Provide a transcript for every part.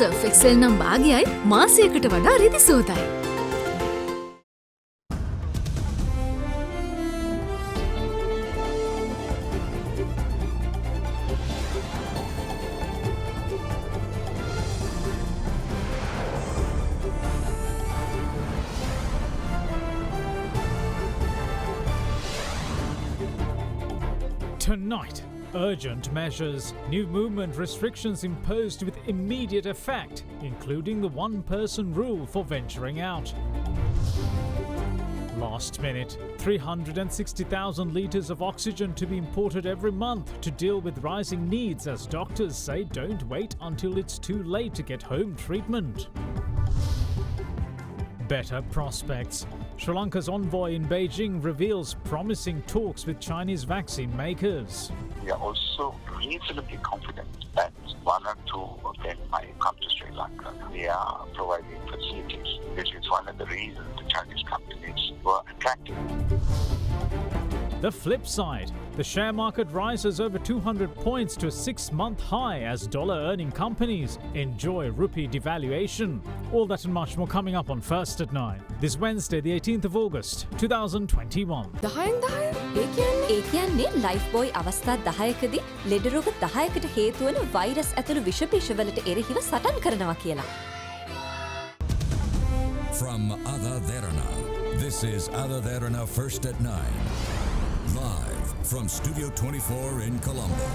Surf Excel නම් භාගයයි මාසයකට වඩා රිදි සුවතයි. Tonight, urgent measures, new movement restrictions imposed with immediate effect, including the one-person rule for venturing out. Last minute, 360,000 litres of oxygen to be imported every month to deal with rising needs as doctors say don't wait until it's too late to get home treatment. Better prospects. Sri Lanka's envoy in Beijing reveals promising talks with Chinese vaccine makers. We are also reasonably confident that one or two of them might come to Sri Lanka. We are providing facilities. This is one of the reasons the Chinese companies were attracted. The flip side, the share market rises over 200 points to a 6-month high as dollar-earning companies enjoy rupee devaluation. All that and much more coming up on First at 9. This Wednesday, the 18th of August, 2021. ඒ කියන්නේ life බොයි අවස්ථා 10කදී ලෙඩ රෝග 10කට හේතු වන virus ඇතුළු විෂ බීජවලට එරෙහිව සටන් කරනවා කියලා. From AdaDerana, this is AdaDerana First at 9. Live from Studio 24 in Colombo.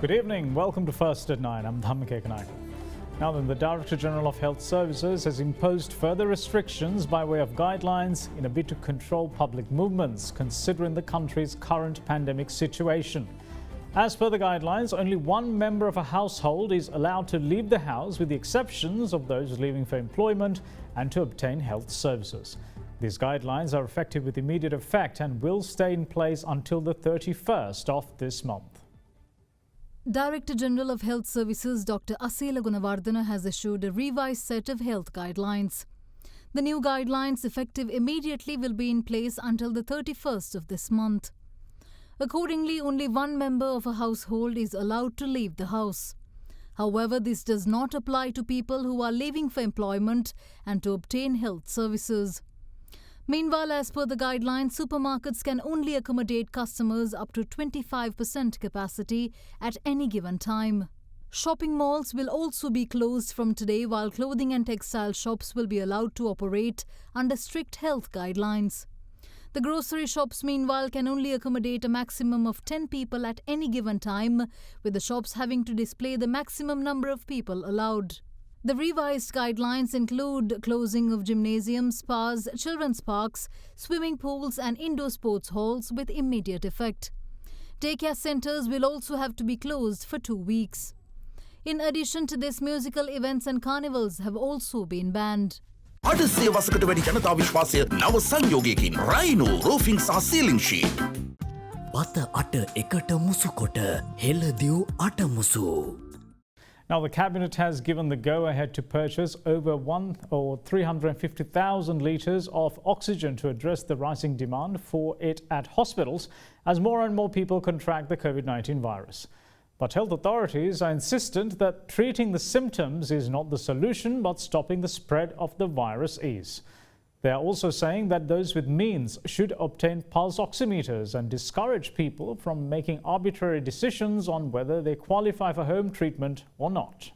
Good evening. Welcome to First at 9. I'm Dhammike Kanaka. Now then, the Director General of Health Services has imposed further restrictions by way of guidelines in a bid to control public movements, considering the country's current pandemic situation. As per the guidelines, only one member of a household is allowed to leave the house with the exceptions of those leaving for employment and to obtain health services. These guidelines are effective with immediate effect and will stay in place until the 31st of this month. Director General of Health Services Dr. Asela Gunawardena has issued a revised set of health guidelines. The new guidelines, effective immediately, will be in place until the 31st of this month. Accordingly, only one member of a household is allowed to leave the house. However, this does not apply to people who are leaving for employment and to obtain health services. Meanwhile, as per the guidelines, supermarkets can only accommodate customers up to 25% capacity at any given time. Shopping malls will also be closed from today, while clothing and textile shops will be allowed to operate under strict health guidelines. The grocery shops, meanwhile, can only accommodate a maximum of 10 people at any given time, with the shops having to display the maximum number of people allowed. The revised guidelines include closing of gymnasiums, spas, children's parks, swimming pools and indoor sports halls with immediate effect. Daycare centres will also have to be closed for 2 weeks. In addition to this, musical events and carnivals have also been banned. අද සේවසකට වැඩි ජනතා විශ්වාසය නව සංයෝගයකින් Rhino රෝෆිං සහ සීලිං sheet. පත අට එකට මුසුකොට හෙළදිව් අට මුසු. Now, the Cabinet has given the go-ahead to purchase over 350,000 litres of oxygen to address the rising demand for it at hospitals as more and more people contract the COVID-19 virus. But health authorities are insistent that treating the symptoms is not the solution, but stopping the spread of the virus is. They are also saying that those with means should obtain pulse oximeters and discourage people from making arbitrary decisions on whether they qualify for home treatment or not.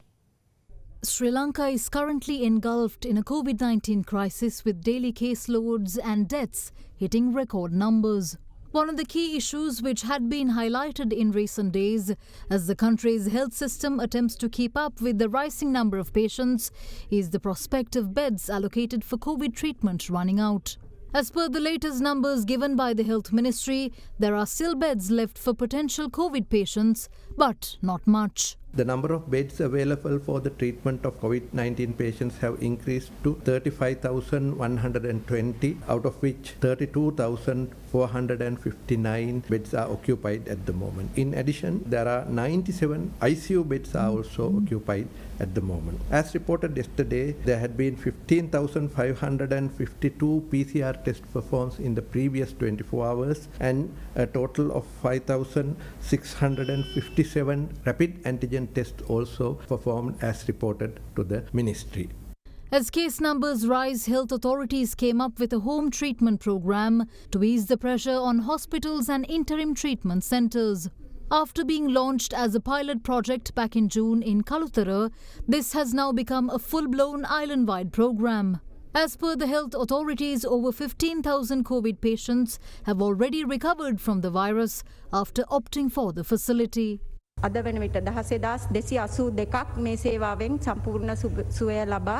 Sri Lanka is currently engulfed in a COVID-19 crisis with daily caseloads and deaths hitting record numbers. One of the key issues which had been highlighted in recent days as the country's health system attempts to keep up with the rising number of patients is the prospect of beds allocated for COVID treatment running out. As per the latest numbers given by the Health Ministry, there are still beds left for potential COVID patients, but not much. The number of beds available for the treatment of COVID-19 patients have increased to 35,120, out of which 32,459 beds are occupied at the moment. In addition, there are 97 ICU beds are also occupied at the moment. As reported yesterday, there had been 15,552 PCR tests performed in the previous 24 hours and a total of 5,657 rapid antigen tests also performed as reported to the ministry. As case numbers rise, health authorities came up with a home treatment program to ease the pressure on hospitals and interim treatment centres. After being launched as a pilot project back in June in Kalutara, this has now become a full-blown island-wide program. As per the health authorities, over 15,000 COVID patients have already recovered from the virus after opting for the facility. අද වන විට 16,282ක් මේ සේවාවෙන් සම්පූර්ණ සුවය ලබා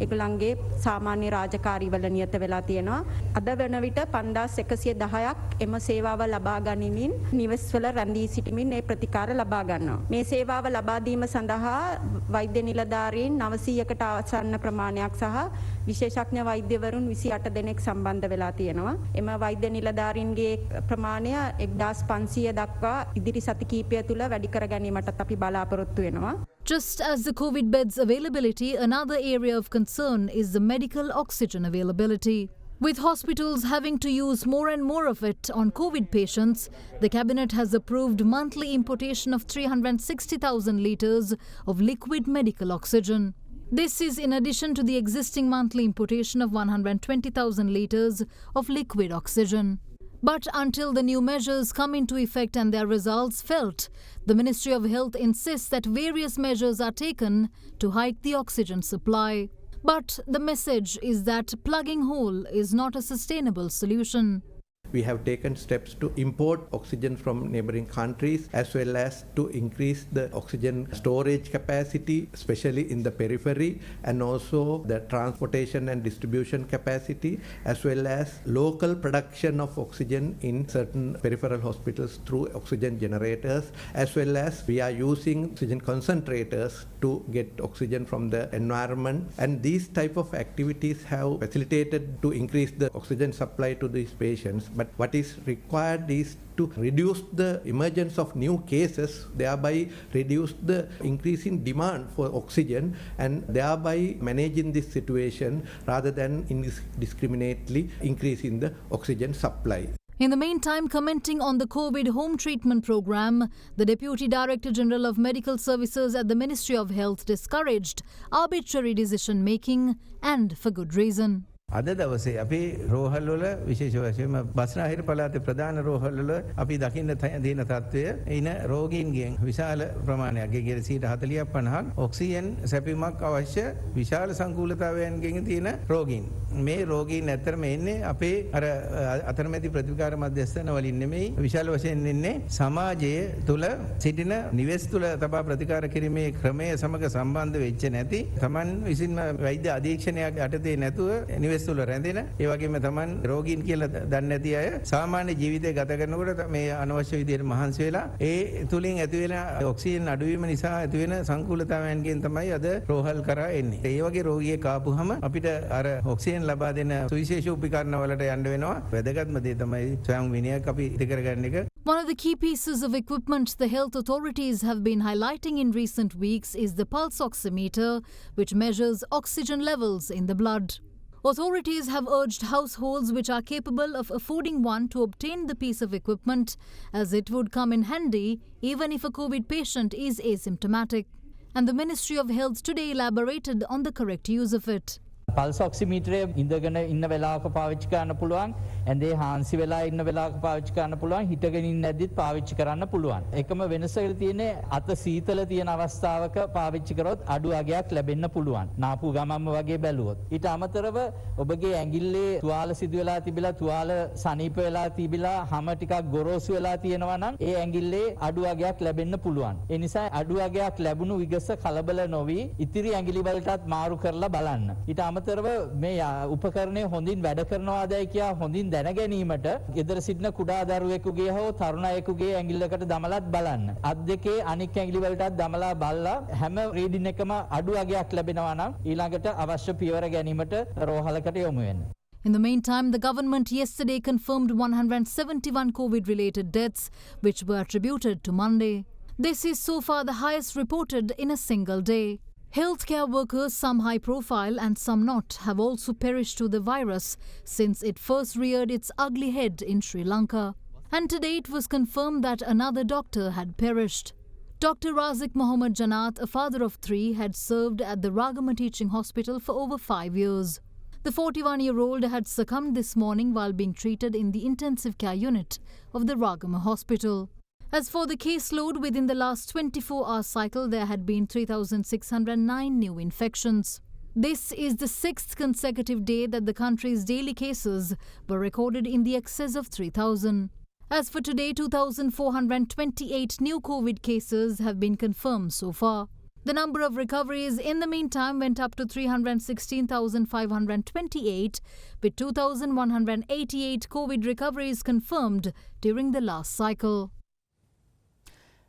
ඒගොල්ලන්ගේ සාමාන්‍ය රාජකාරීවල නියත වෙලා තියෙනවා. අද වන විට 5,110ක් එම සේවාව ලබා ගනිමින් නිවෙස්වල රැඳී සිටමින් මේ ප්‍රතිකාර ලබා ගන්නවා. මේ සේවාව ලබා දීම සඳහා වෛද්‍ය නිලධාරීන් 900කට ආසන්න ප්‍රමාණයක් සහ විශේෂඥ වෛද්‍යවරුන් 28 දෙනෙක් සම්බන්ධ වෙලා තියෙනවා. එම වෛද්‍ය නිලධාරීන්ගේ ප්‍රමාණය 1,500 දක්වා ඉදිරි සති කිහිපය තුළ වැඩි කර ගැනීමටත් අපි බලාපොරොත්තු වෙනවා. Just as the COVID beds availability, another area of concern is the medical oxygen availability. With hospitals having to use more and more of it on COVID patients, the Cabinet has approved monthly importation of 360,000 litres of liquid medical oxygen. This is in addition to the existing monthly importation of 120,000 litres of liquid oxygen. But until the new measures come into effect and their results felt, the Ministry of Health insists that various measures are taken to hike the oxygen supply. But the message is that plugging hole is not a sustainable solution. We have taken steps to import oxygen from neighboring countries as well as to increase the oxygen storage capacity, especially in the periphery, and also the transportation and distribution capacity, as well as local production of oxygen in certain peripheral hospitals through oxygen generators, as well as we are using oxygen concentrators to get oxygen from the environment. And these type of activities have facilitated to increase the oxygen supply to these patients. But what is required is to reduce the emergence of new cases, thereby reduce the increasing demand for oxygen and thereby managing this situation rather than indiscriminately increasing the oxygen supply. In the meantime, commenting on the COVID home treatment program, the Deputy Director General of Medical Services at the Ministry of Health discouraged arbitrary decision-making, and for good reason. අද දවසේ අපේ රෝහල් වල විශේෂ වශයෙන්ම බස්නාහිර පළාතේ ප්‍රධාන රෝහල් වල අපි දකින්න තියෙන තත්ත්වය ඉන රෝගීන්ගෙන් විශාල ප්‍රමාණයක් ගේ 40-50ක් ඔක්සිජන් සැපීමක් අවශ්‍ය විශාල සංකූලතාවයන්ගෙන් තියෙන රෝගීන්. මේ රෝගීන් ඇත්තටම එන්නේ අපේ අර අතරමැදි ප්‍රතිකාර මධ්‍යස්ථාන වලින් නෙමෙයි විශාල වශයෙන් එන්නේ සමාජයේ තුල සිටින නිවෙස් තුල තබා ප්‍රතිකාර කිරීමේ ක්‍රමය සමග සම්බන්ධ වෙච්ච නැති තමන් විසින්ම වෛද්‍ය අධීක්ෂණයක් යටතේ නැතුව නිවෙස් තුල රැඳෙන ඒ වගේම තමන් රෝගීන් කියලා දන්නේ නැති අය සාමාන්‍ය ජීවිතය ගත කරනකොට මේ අනවශ්‍ය විදිහට මහන්සි වෙලා ඒ තුලින් ඇති වෙන ඔක්සිජන් අඩුවීම නිසා ඇති වෙන සංකූලතාවයන්ගෙන් තමයි අද රෝහල් කරා එන්නේ. ඒ වගේ රෝගියෙක් ආපුහම අපිට අර ඔක්සිජන් ලබා දෙන සුවිශේෂ උපකරණ වලට යන්න වෙනවා. වැදගත්ම දේ තමයි ස්වයං විනයක් අපි ඉදි කරගන්න එක. One of the key pieces of equipment the health authorities have been highlighting in recent weeks is the pulse oximeter, which measures oxygen levels in the blood. Authorities have urged households which are capable of affording one to obtain the piece of equipment, as it would come in handy even if a COVID patient is asymptomatic. And the Ministry of Health today elaborated on the correct use of it. Pulse ඔක්සිමීටරය ඉඳගෙන ඉන්න වෙලාවක පාවිච්චි කරන්න පුළුවන්. ඇඳේ හාන්සි වෙලා ඉන්න වෙලාවක පාවිච්චි කරන්න පුළුවන්. හිටගෙන ඉන්න ඇද්දිත් පාවිච්චි කරන්න පුළුවන්. එකම වෙනස තියෙන්නේ අත සීතල තියෙන අවස්ථාවක පාවිච්චි කරොත් අඩු අගයක් ලැබෙන්න පුළුවන්. නාපු ගමම්ම වගේ බැලුවොත්. ඊට අමතරව ඔබගේ ඇඟිල්ලේ තුවාල සිදු වෙලා තිබිලා තුවාල සනීප වෙලා තිබිලා හැම ටිකක් ගොරෝසු වෙලා තියෙනවා නම් ඒ ඇඟිල්ලේ අඩු අගයක් ලැබෙන්න පුළුවන්. ඒ නිසා අඩු අගයක් ලැබුණු විගස කලබල නොවි ඉතිරි ඇඟිලි වලටත් මාරු කරලා බලන්න. ඊට අමතරව මේ උපකරණය හොඳින් වැඩ කරනවාදයි කියා හොඳින් දැන ගැනීමට ගෙදර සිටින කුඩා දරුවෙකුගේ හෝ තරුණයෙකුගේ ඇඟිල්ලකට දමලත් බලන්න. අත් දෙකේ අනික් ඇඟිලි වලටත් දමලා බලලා හැම රීඩින් එකම අඩු අගයක් ලැබෙනවා නම් ඊළඟට අවශ්‍ය පියවර ගැනීමට රෝහලකට යොමු වෙන්න. In the meantime, the government yesterday confirmed 171 COVID-related deaths, which were attributed to Monday. This is so far the highest reported in a single day. Healthcare workers, some high profile and some not, have also perished to the virus since it first reared its ugly head in Sri Lanka. And today it was confirmed that another doctor had perished. Dr. Razik Mohammed Janat, a father of 3, had served at the Ragama Teaching Hospital for over 5 years. The 41-year-old had succumbed this morning while being treated in the intensive care unit of the Ragama Hospital. As for the caseload, within the last 24-hour cycle, there had been 3,609 new infections. This is the 6th consecutive day that the country's daily cases were recorded in the excess of 3,000. As for today, 2,428 new COVID cases have been confirmed so far. The number of recoveries in the meantime went up to 316,528, with 2,188 COVID recoveries confirmed during the last cycle.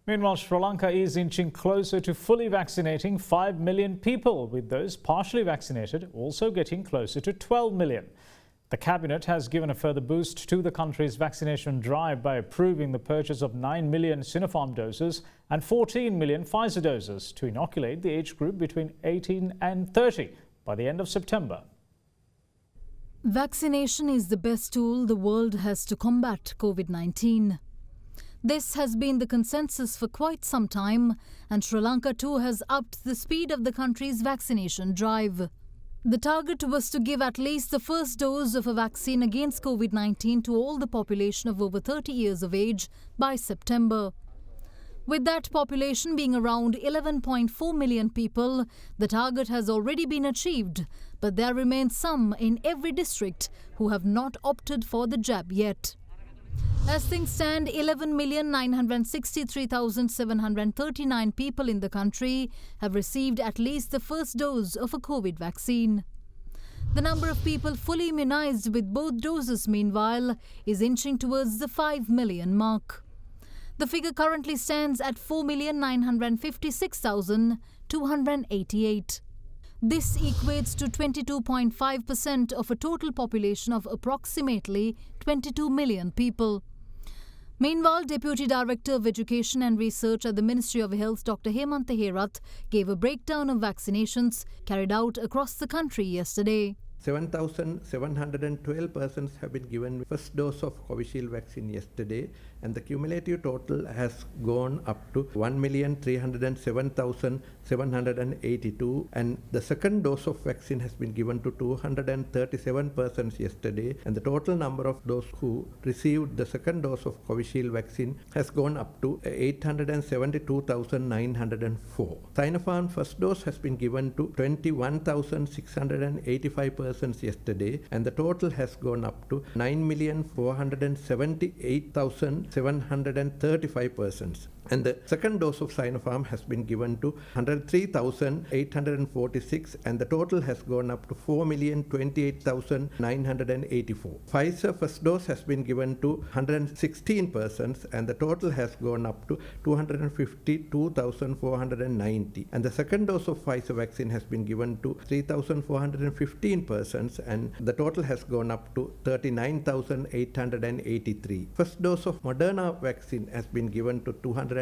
Meanwhile, Sri Lanka is inching closer to fully vaccinating 5 million people, with those partially vaccinated also getting closer to 12 million. The Cabinet has given a further boost to the country's vaccination drive by approving the purchase of 9 million Sinopharm doses and 14 million Pfizer doses to inoculate the age group between 18 and 30 by the end of September. Vaccination is the best tool the world has to combat COVID-19. This has been the consensus for quite some time, and Sri Lanka too has upped the speed of the country's vaccination drive. The target was to give at least the first dose of a vaccine against COVID-19 to all the population of over 30 years of age by September. With that population being around 11.4 million people, the target has already been achieved, but there remain some in every district who have not opted for the jab yet. As things stand, 11,963,739 people in the country have received at least the first dose of a COVID vaccine. The number of people fully immunized with both doses, meanwhile, is inching towards the 5 million mark. The figure currently stands at 4,956,288. This equates to 22.5% of a total population of approximately 22 million people. Meanwhile, Deputy Director of Education and Research at the Ministry of Health, Dr. Hemantha Herath, gave a breakdown of vaccinations carried out across the country yesterday. 7,712 persons have been given first dose of Covishield vaccine yesterday, and the cumulative total has gone up to 1,307,782, and the second dose of vaccine has been given to 237 persons yesterday, and the total number of those who received the second dose of Covishield vaccine has gone up to 872,904. Sinopharm first dose has been given to 21,685 persons yesterday, and the total has gone up to 9,478,735 persons. And the second dose of Sinopharm has been given to 103,846, and the total has gone up to 4,028,984. Pfizer first dose has been given to 116 persons, and the total has gone up to 252,490. And the second dose of Pfizer vaccine has been given to 3,415 persons, and the total has gone up to 39,883. First dose of Derana vaccine has been given to 210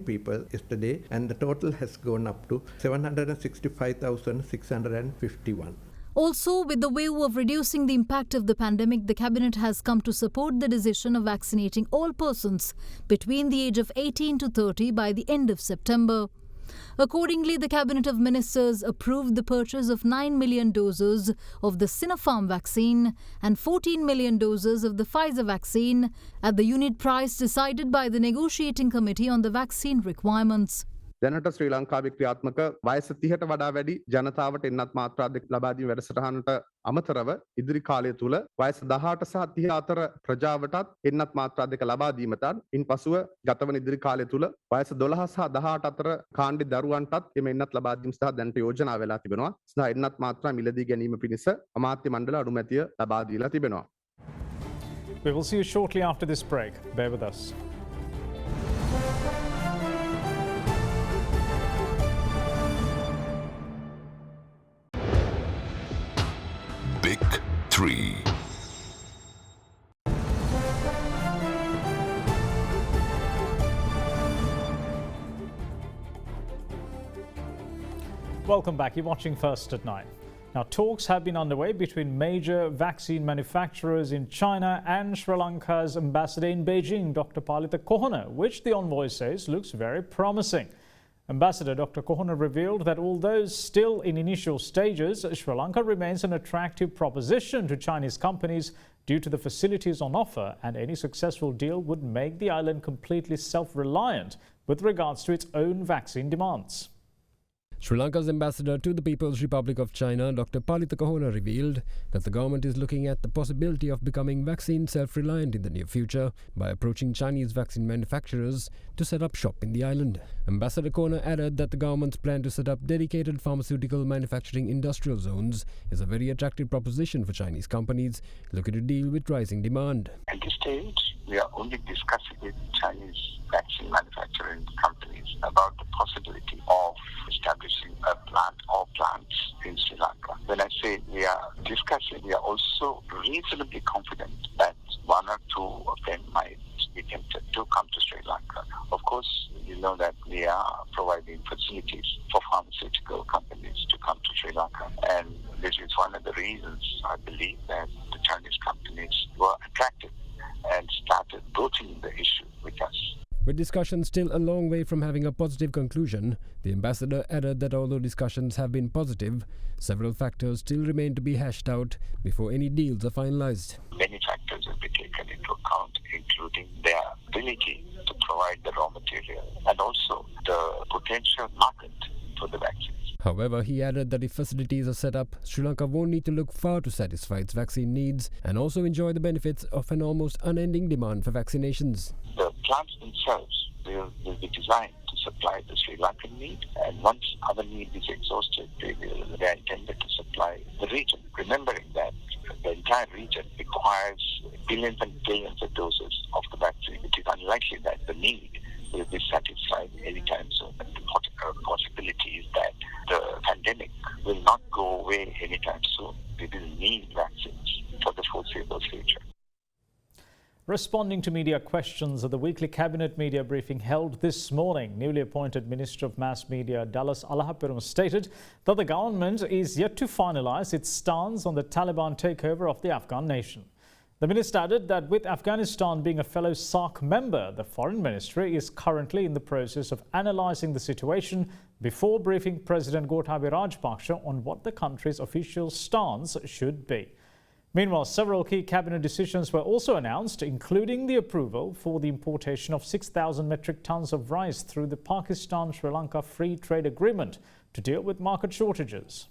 people yesterday, and the total has gone up to 765,651. Also, with the view of reducing the impact of the pandemic, the Cabinet has come to support the decision of vaccinating all persons between the age of 18 to 30 by the end of September. Accordingly, the Cabinet of Ministers approved the purchase of 9 million doses of the Sinopharm vaccine and 14 million doses of the Pfizer vaccine at the unit price decided by the negotiating committee on the vaccine requirements. දැනට ශ්‍රී ලංකාවේ ක්‍රියාත්මක වයස 30ට වඩා වැඩි ජනතාවට එන්නත් මාත්‍රා දෙක ලබා දීම වැඩසටහනට අමතරව ඉදිරි කාලය තුල වයස 18 සහ 30 අතර ප්‍රජාවටත් එන්නත් මාත්‍රා දෙක ලබා දීමටත් ඉන්පසුව ගතවන ඉදිරි කාලය තුල වයස 12 සහ 18 අතර කාණ්ඩ දරුවන්ටත් එම එන්නත් ලබා දීම සඳහා දැනට යෝජනා වෙලා තිබෙනවා. සඳහා එන්නත් මාත්‍රා මිලදී ගැනීම පිණිස අමාත්‍ය මණ්ඩල අනුමැතිය ලබා දීලා තිබෙනවා. We will see you shortly after this break. Bear with us. Big 3. Welcome back. You're watching First at 9. Now, talks have been underway between major vaccine manufacturers in China and Sri Lanka's ambassador in Beijing, Dr. Palitha Kohana, which the envoy says looks very promising. Ambassador Dr. Kohana revealed that although still in initial stages, Sri Lanka remains an attractive proposition to Chinese companies due to the facilities on offer, and any successful deal would make the island completely self-reliant with regards to its own vaccine demands. Sri Lanka's ambassador to the People's Republic of China, Dr. Palitha Kohana, revealed that the government is looking at the possibility of becoming vaccine self-reliant in the near future by approaching Chinese vaccine manufacturers to set up shop in the island. Ambassador Kohana added that the government's plan to set up dedicated pharmaceutical manufacturing industrial zones is a very attractive proposition for Chinese companies looking to deal with rising demand. At this stage, we are only discussing with Chinese vaccine manufacturing companies about the possibility of establishing a plant or plants in Sri Lanka. When I say we are discussing, we are also reasonably confident that one or two of them might be tempted to come to Sri Lanka. Of course, you know that we are providing facilities for pharmaceutical companies to come to Sri Lanka, and this is one of the reasons I believe that the Chinese companies were attracted and started broaching the issue with us. With discussions still a long way from having a positive conclusion, the ambassador added that although discussions have been positive, several factors still remain to be hashed out before any deals are finalized. Many factors will be taken into account, including their ability to provide the raw material and also the potential market for the vaccines. However, he added that if facilities are set up, Sri Lanka won't need to look far to satisfy its vaccine needs and also enjoy the benefits of an almost unending demand for vaccinations. The plants themselves will be designed to supply the Sri Lankan need, and once our need is exhausted, they are intended to supply the region, remembering that the entire region requires billions and billions of doses of the vaccine. It is unlikely that the need will be satisfied anytime soon. The possibility is that the pandemic will not go away anytime soon. We will need vaccines for the foreseeable future. Responding to media questions at the weekly cabinet media briefing held this morning, newly appointed Minister of Mass Media Dallas Alahapirum stated that the government is yet to finalise its stance on the Taliban takeover of the Afghan nation. The minister added that with Afghanistan being a fellow SARC member, the Foreign Ministry is currently in the process of analysing the situation before briefing President Gotabaya Rajapaksa on what the country's official stance should be. Meanwhile, several key cabinet decisions were also announced, including the approval for the importation of 6,000 metric tons of rice through the Pakistan-Sri Lanka Free Trade Agreement to deal with market shortages.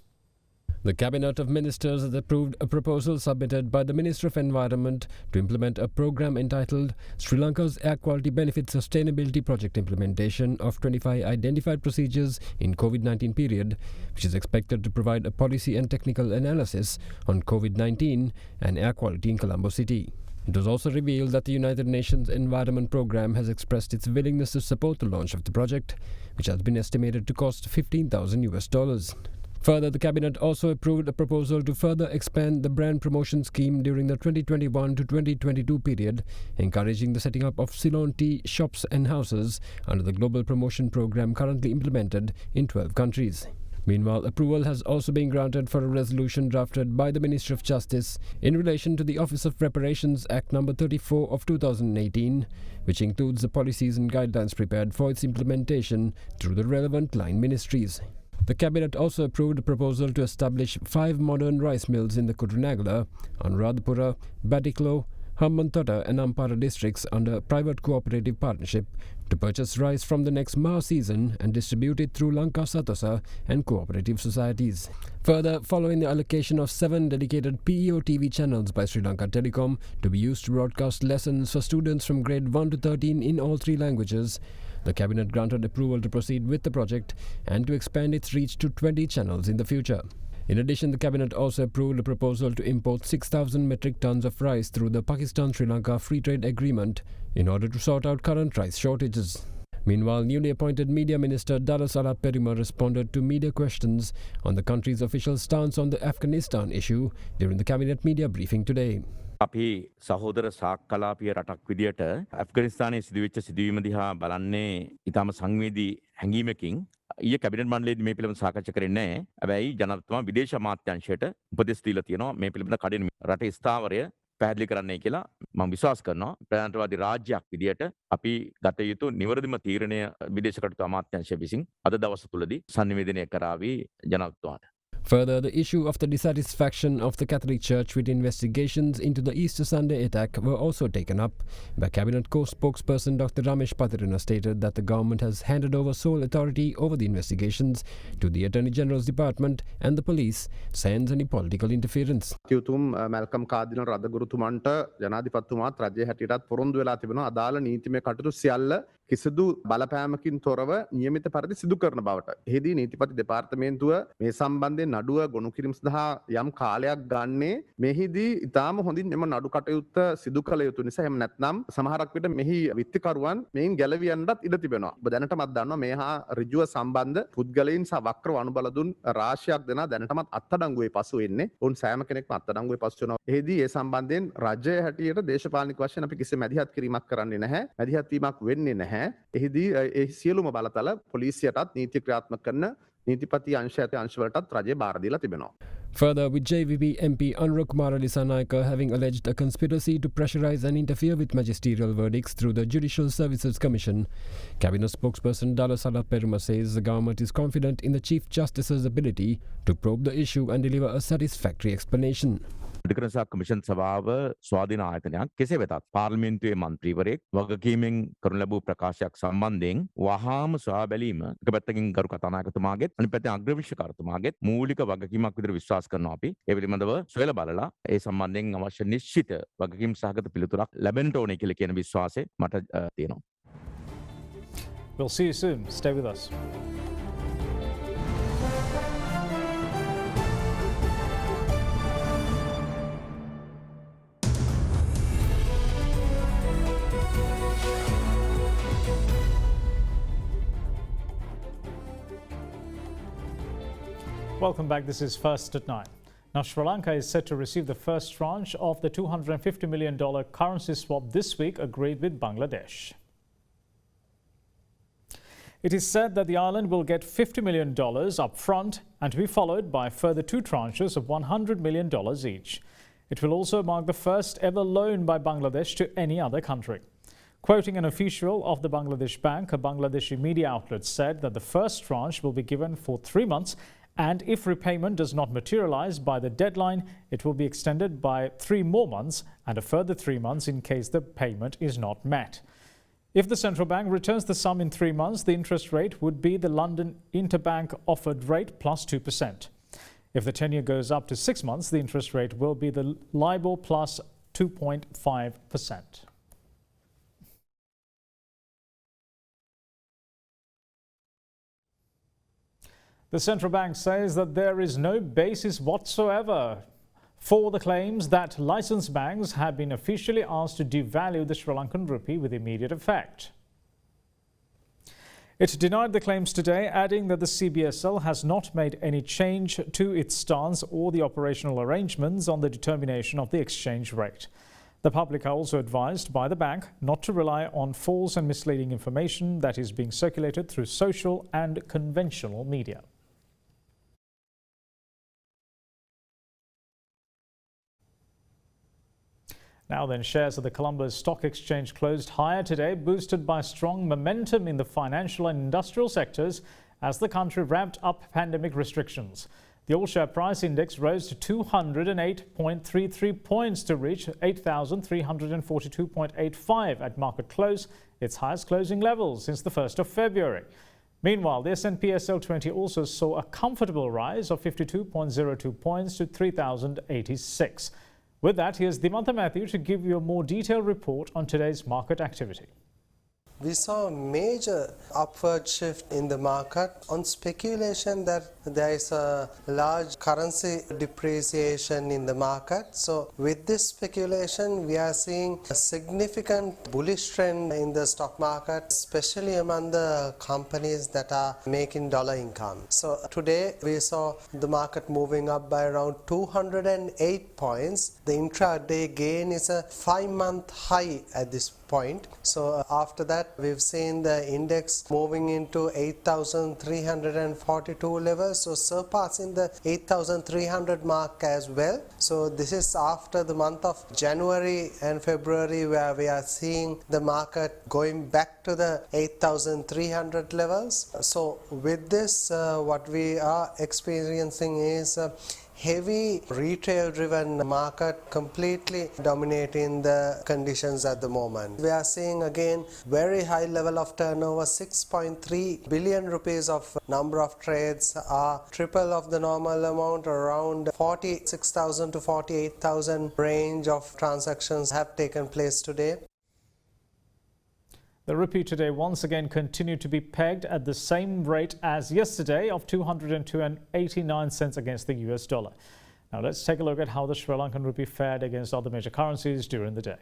The Cabinet of Ministers has approved a proposal submitted by the Minister of Environment to implement a program entitled Sri Lanka's Air Quality Benefit Sustainability Project Implementation of 25 Identified Procedures in COVID-19 period, which is expected to provide a policy and technical analysis on COVID-19 and air quality in Colombo City. It was also revealed that the United Nations Environment Programme has expressed its willingness to support the launch of the project, which has been estimated to cost $15,000. Further, the Cabinet also approved a proposal to further expand the brand promotion scheme during the 2021 to 2022 period, encouraging the setting up of Ceylon tea shops and houses under the global promotion program currently implemented in 12 countries. Meanwhile, approval has also been granted for a resolution drafted by the Ministry of Justice in relation to the Office of Reparations Act No. 34 of 2018, which includes the policies and guidelines prepared for its implementation through the relevant line ministries. The Cabinet also approved a proposal to establish 5 modern rice mills in the Kudunagala, Anuradhapura, Badiklo, Hambantota and Ampara districts under private cooperative partnership to purchase rice from the next Mar season and distribute it through Lanka Satosa and cooperative societies. Further, following the allocation of 7 dedicated PEO TV channels by Sri Lanka Telecom to be used to broadcast lessons for students from grade 1 to 13 in all 3 languages, the Cabinet granted approval to proceed with the project and to expand its reach to 20 channels in the future. In addition, the Cabinet also approved a proposal to import 6,000 metric tons of rice through the Pakistan-Sri Lanka Free Trade Agreement in order to sort out current rice shortages. Meanwhile, newly appointed Media Minister Dalasala Perima responded to media questions on the country's official stance on the Afghanistan issue during the Cabinet media briefing today. අපි සහෝදර සාක්කලාපිය රටක් විදියට ඇෆ්ගනිස්තානයේ සිදුවෙච්ච සිදුවීම දිහා බලන්නේ ඉතාම සංවේදී හැඟීමකින් ඊයේ කැබිනට් මණ්ඩලයේදී මේ පිළිබඳව සාකච්ඡා කරන්නේ නැහැ. හැබැයි ජනාධිපතිතුමා විදේශ අමාත්‍යාංශයට උපදෙස් දීලා තියෙනවා මේ පිළිබඳව කඩින රටේ ස්ථාවරය පැහැදිලි කරන්නයි කියලා මම විශ්වාස කරනවා. ප්‍රජාතන්ත්‍රවාදී රාජ්‍යයක් විදියට අපි ගත යුතු නිවැරදිම තීරණය විදේශ කටයුතු අමාත්‍යාංශය විසින් අද දවස් තුලදී sannivedanaya කරાવી ජනාධිපතිතුමාට. Further, the issue of the dissatisfaction of the Catholic Church with investigations into the Easter Sunday attack were also taken up, where Cabinet co-spokesperson Dr. Ramesh Patirana stated that the government has handed over sole authority over the investigations to the Attorney General's Department and the police, sans any political interference. තියුතුම් Malcolm cardinal රදගුරුතුමන්ට ජනාධිපතිතුමාත් රජයේ හැටියටත් පොරොන්දු වෙලා තිබෙනවා අදාළ නීතිමය කටයුතු සියල්ල කිසිදු බලපෑමකින් තොරව නියමිත පරිදි සිදු කරන බවට. එහිදී නීතිපති දෙපාර්තමේන්තුව මේ සම්බන්ධයෙන් නඩුව ගොනු කිරීම සඳහා යම් කාලයක් ගන්නේ මෙහිදී ඉතාම හොඳින් එම නඩු කටයුත්ත සිදු කළ යුතු නිසා එහෙම නැත්නම් සමහරක් විට මෙහි විත්තිකරුවන් මේන් ගැලවියන්නත් ඉඩ තිබෙනවා. ඔබ දැනටමත් දන්නවා මේ හා ඍජුව සම්බන්ධ පුද්ගලයන් සහ වක්‍රව අනුබල දුන් රාශියක් දෙනා දැනටමත් අත්අඩංගුවේ පසු වෙන්නේ. උන් සෑම කෙනෙක්ම අත්අඩංගුවේ පසු වෙනවා. එහිදී ඒ සම්බන්ධයෙන් රජය හැටියට දේශපාලනික වශයෙන් අපි කිසි මැදිහත් කිරීමක් කරන්නේ නැහැ. මැදිහත් වීමක් වෙන්නේ නැහැ. එහිදී ඒ සියලුම බලතල පොලිසියටත් නීති ක්‍රියාත්මක කරන නීතිපති අංශයට අංශවලටත් රජය බාර දීලා තිබෙනවා. Further, with JVP MP Anura Kumar Dissanayake having alleged a conspiracy to pressurize and interfere with magisterial verdicts through the Judicial Services Commission, Cabinet spokesperson Dalasala Peruma says the government is confident in the Chief Justice's ability to probe the issue and deliver a satisfactory explanation. අධිකරණ commission සභාව ස්වාධීන ආයතනයක් කෙසේ වෙතත් පාර්ලිමේන්තුවේ මන්ත්‍රීවරයෙක් වගකීමෙන් කරනු ලැබූ ප්‍රකාශයක් සම්බන්ධයෙන් වහාම සොයා බැලීම එක පැත්තකින් ගරු කතානායකතුමාගෙත් අනිත් පැත්තෙන් අග්‍රවිශ්වකාරතුමාගෙත් මූලික වගකීමක් විදිහට විශ්වාස කරනවා අපි. ඒ පිළිබඳව සොයලා බලලා ඒ සම්බන්ධයෙන් අවශ්‍ය නිශ්චිත වගකීම් සහගත පිළිතුරක් ලැබෙන්න ඕනේ කියලා කියන විශ්වාසය මට තියෙනවා. We'll see you soon. Stay with us. Welcome back. This is First at 9. Now, Sri Lanka is set to receive the first tranche of the $250 million currency swap this week agreed with Bangladesh. It is said that the island will get $50 million up front and to be followed by further 2 tranches of $100 million each. It will also mark the first ever loan by Bangladesh to any other country. Quoting an official of the Bangladesh Bank, a Bangladeshi media outlet said that the first tranche will be given for 3 months, and if repayment does not materialize by the deadline, it will be extended by 3 more months and a further 3 months in case the payment is not met. If the central bank returns the sum in 3 months, the interest rate would be the London Interbank offered rate plus 2%. If the tenure goes up to 6 months, the interest rate will be the LIBOR plus 2.5%. The central bank says that there is no basis whatsoever for the claims that licensed banks have been officially asked to devalue the Sri Lankan rupee with immediate effect. It denied the claims today, adding that the CBSL has not made any change to its stance or the operational arrangements on the determination of the exchange rate. The public are also advised by the bank not to rely on false and misleading information that is being circulated through social and conventional media. Now then, shares of the Colombo Stock Exchange closed higher today, boosted by strong momentum in the financial and industrial sectors as the country ramped up pandemic restrictions. The all-share price index rose to 208.33 points to reach 8,342.85 at market close, its highest closing level since the 1st of February. Meanwhile, the S&P SL20 also saw a comfortable rise of 52.02 points to 3,086. With that, here's Dimantha Matthew to give you a more detailed report on today's market activity. We saw a major upward shift in the market on speculation that there is a large currency depreciation in the market. So with this speculation, we are seeing a significant bullish trend in the stock market, especially among the companies that are making dollar income. So today we saw the market moving up by around 208 points. The intraday gain is a 5-month high at this point. So after that, we've seen the index moving into 8,342 levels, so surpassing the 8,300 mark as well. So this is after the month of January and February, where we are seeing the market going back to the 8,300 levels. So with this, what we are experiencing is heavy retail driven market completely dominating the conditions at the moment. We are seeing again very high level of turnover, 6.3 billion rupees of number of trades are triple of the normal amount, around 46,000 to 48,000 range of transactions have taken place today. The rupee today once again continued to be pegged at the same rate as yesterday of 202.89 cents against the US dollar. Now let's take a look at how the Sri Lankan rupee fared against other major currencies during the day.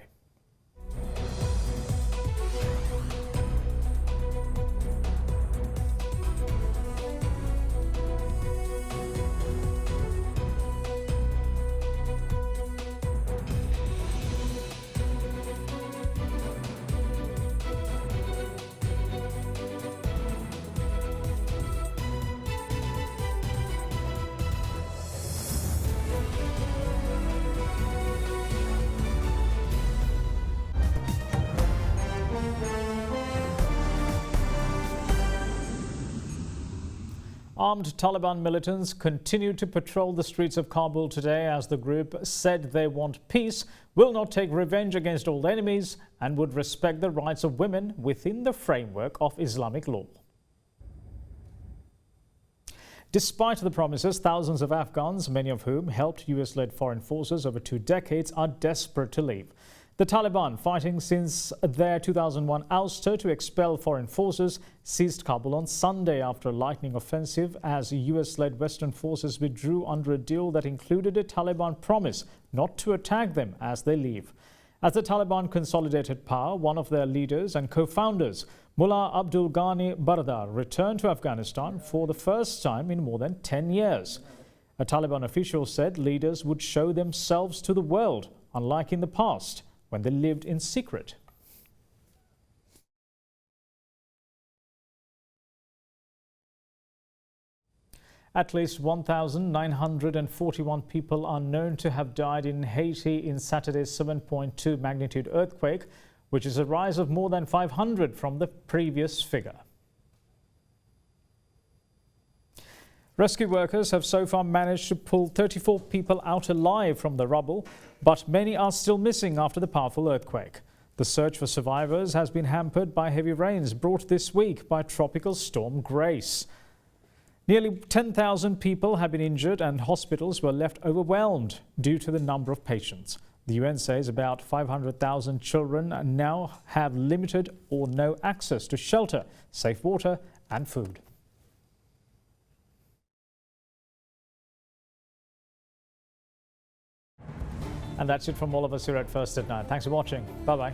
Armed Taliban militants continued to patrol the streets of Kabul today as the group said they want peace, will not take revenge against old enemies, and would respect the rights of women within the framework of Islamic law. Despite the promises, thousands of Afghans, many of whom helped US-led foreign forces over 2 decades, are desperate to leave. The Taliban, fighting since their 2001 ouster to expel foreign forces, seized Kabul on Sunday after a lightning offensive as US-led Western forces withdrew under a deal that included a Taliban promise not to attack them as they leave. As the Taliban consolidated power, one of their leaders and co-founders, Mullah Abdul Ghani Baradar, returned to Afghanistan for the first time in more than 10 years. A Taliban official said leaders would show themselves to the world, unlike in the past, when they lived in secret. At least 1,941 people are known to have died in Haiti in Saturday's 7.2 magnitude earthquake, which is a rise of more than 500 from the previous figure. Rescue workers have so far managed to pull 34 people out alive from the rubble, but many are still missing after the powerful earthquake. The search for survivors has been hampered by heavy rains brought this week by Tropical Storm Grace. Nearly 10,000 people have been injured and hospitals were left overwhelmed due to the number of patients. The UN says about 500,000 children now have limited or no access to shelter, safe water and food. And that's it from all of us here at First at 9. Thanks for watching. Bye-bye.